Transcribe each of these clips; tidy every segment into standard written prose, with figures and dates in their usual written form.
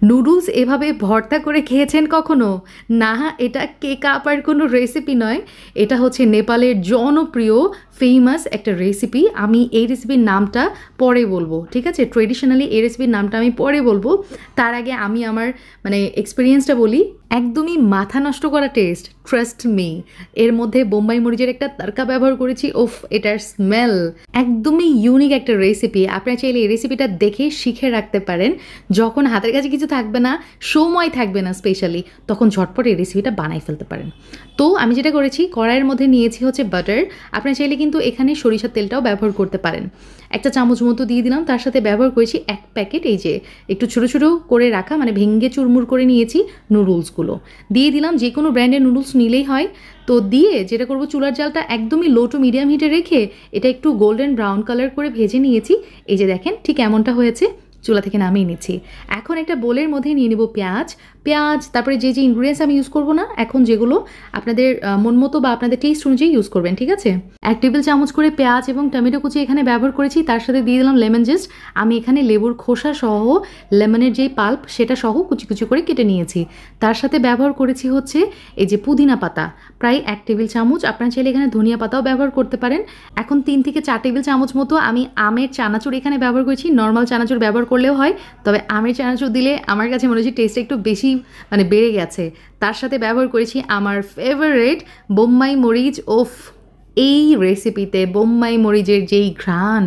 Noodles এভাবে ভর্তা করে খেয়েছেন কখনো? না, এটা কেক আপার কোনো রেসিপি নয়। এটা হচ্ছে নেপালের জনপ্রিয় ফেমাস একটা রেসিপি। আমি এই রেসিপির নামটা পরে বলবো, ঠিক আছে? ট্রেডিশনালি এই রেসিপির নামটা আমি পরে বলবো। তার আগে আমি আমার এক্সপিরিয়েন্সটা বলি। একদমই মাথা নষ্ট করা টেস্ট, ট্রাস্ট মি। এর মধ্যে বোম্বাই মরিচের একটা তড়কা ব্যবহার করেছি। ওফ, এটার স্মেল একদমই ইউনিক একটা রেসিপি। আপনারা চাইলে এই রেসিপিটা দেখে শিখে রাখতে পারেন। যখন হাতের কাছে কিছু থাকবে না, সময় থাকবে না স্পেশালি, তখন ঝটপট এই রেসিপিটা বানাই ফেলতে পারেন। তো আমি যেটা করেছি, কড়াইয়ের মধ্যে নিয়েছি হচ্ছে বাটার। আপনারা চাইলে কিন্তু এখানে সরিষার তেলটাও ব্যবহার করতে পারেন। একটা চামচ মতো দিয়ে দিলাম। তার সাথে ব্যবহার করেছি 1 প্যাকেট এই যে একটু ছোটো ছোটো করে রাখা, ভেঙে চুরমুর করে নিয়েছি নুডলসগুলো দিয়ে দিলাম। যে কোনো ব্র্যান্ডের নুডলস নিলেই হয়। তো দিয়ে যেটা করবো, চুলার জালটা একদমই লো টু মিডিয়াম হিটে রেখে এটা একটু গোল্ডেন ব্রাউন কালার করে ভেজে নিয়েছি। এই যে দেখেন ঠিক এমনটা হয়েছে। চুলা থেকে নামিয়ে নিচ্ছি। এখন একটা বোলের মধ্যে নিয়ে নেব পেঁয়াজ, তারপরে যে ইনগ্রিডিয়েন্টস আমি ইউজ করবো না এখন, যেগুলো আপনাদের মন মতো বা আপনাদের টেস্ট অনুযায়ী ইউজ করবেন, ঠিক আছে? 1 টেবিল চামচ করে পেঁয়াজ এবং টমেটো কুচি এখানে ব্যবহার করেছি। তার সাথে দিয়ে দিলাম লেমন জেস্ট। আমি এখানে লেবুর খোসা সহ লেমনের যেই পাল্প সেটা সহ কুচি কুচি করে কেটে নিয়েছি। তার সাথে ব্যবহার করেছি হচ্ছে এই যে পুদিনা পাতা, প্রায় 1 টেবিল চামচ। আপনারা চাইলে এখানে ধনিয়া পাতাও ব্যবহার করতে পারেন। এখন 3 থেকে 4 টেবিল চামচ মতো আমি আমের চানাচুর এখানে ব্যবহার করেছি। নর্মাল চানাচুর ব্যবহার করলেও হয়, তবে আমের চানাচুর দিলে আমার কাছে মনে হচ্ছে টেস্টটা একটু বেশি বেড়ে গেছে। তার সাথে ব্যবহার করেছি আমার ফেভারিট বোম্বাই মরিচ। ওফ, এই রেসিপিতে বোম্বাই মরিচের যেই ঘ্রাণ,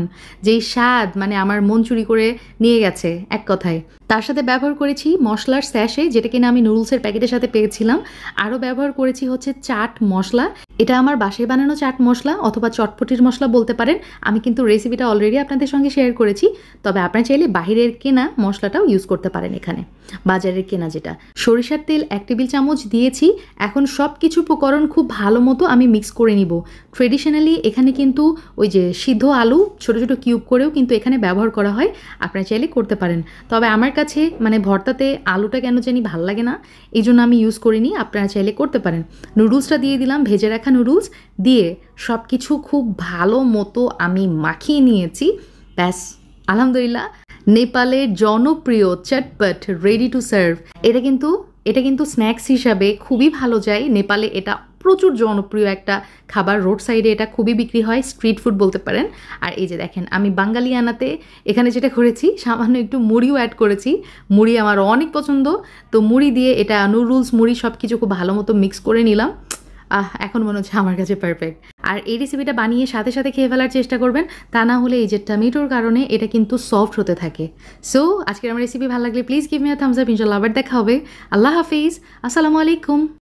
যেই স্বাদ, আমার মন চুরি করে নিয়ে গেছে এক কথায়। তার সাথে ব্যবহার করেছি মশলার স্যাশে, যেটা কিনা আমি নুডলসের প্যাকেটের সাথে পেয়েছিলাম। আরও ব্যবহার করেছি হচ্ছে চাট মশলা। এটা আমার বাসায় বানানো চাট মশলা অথবা চটপটির মশলা বলতে পারেন। আমি কিন্তু রেসিপিটা অলরেডি আপনাদের সঙ্গে শেয়ার করেছি, তবে আপনারা চাইলে বাহিরের কেনা মশলাটাও ইউজ করতে পারেন এখানে, বাজারের কেনা যেটা। সরিষার তেল 1 টেবিল চামচ দিয়েছি। এখন সব কিছু উপকরণ খুব ভালো মতো আমি মিক্স করে নিব। ট্রেডিশনালি এখানে কিন্তু ওই যে সিদ্ধ আলু ছোটো ছোটো কিউব করেও কিন্তু এখানে ব্যবহার করা হয়। আপনারা চাইলে করতে পারেন, তবে আমার কাছে ভর্তাতে আলুটা কেন জানি ভাল লাগে না, এই জন্য আমি ইউজ করিনি। আপনারা চাইলে করতে পারেন। নুডলসটা দিয়ে দিলাম, ভেজে রাখা নুডলস দিয়ে সব কিছু খুব ভালো মতো আমি মাখিয়ে নিয়েছি। ব্যাস, আলহামদুলিল্লাহ, নেপালের জনপ্রিয় চটপট রেডি টু সার্ভ। এটা কিন্তু স্ন্যাক্স হিসাবে খুবই ভালো যায়। নেপালে এটা প্রচুর জনপ্রিয় একটা খাবার। রোড সাইডে এটা খুবই বিক্রি হয়, স্ট্রিট ফুড বলতে পারেন। আর এই যে দেখেন, আমি বাঙালিয়ানাতে এখানে যেটা করেছি, সামান্য একটু মুড়িও অ্যাড করেছি। মুড়ি আমার অনেক পছন্দ, তো মুড়ি দিয়ে এটা নুডলস মুড়ি সব কিছু খুব ভালো মতো মিক্স করে নিলাম। এখন মনে হচ্ছে আমার কাছে পারফেক্ট। আর এই রেসিপিটা বানিয়ে সাথে সাথে খেয়ে ফেলার চেষ্টা করবেন, তা না হলে এই যে টমেটোর কারণে এটা কিন্তু সফট হতে থাকে। সো আজকের আমার রেসিপি ভালো লাগলে please give me a Thums up. ইনশাআল্লাহ আবার দেখা হবে। আল্লাহ হাফিজ, আসসালামু আলাইকুম।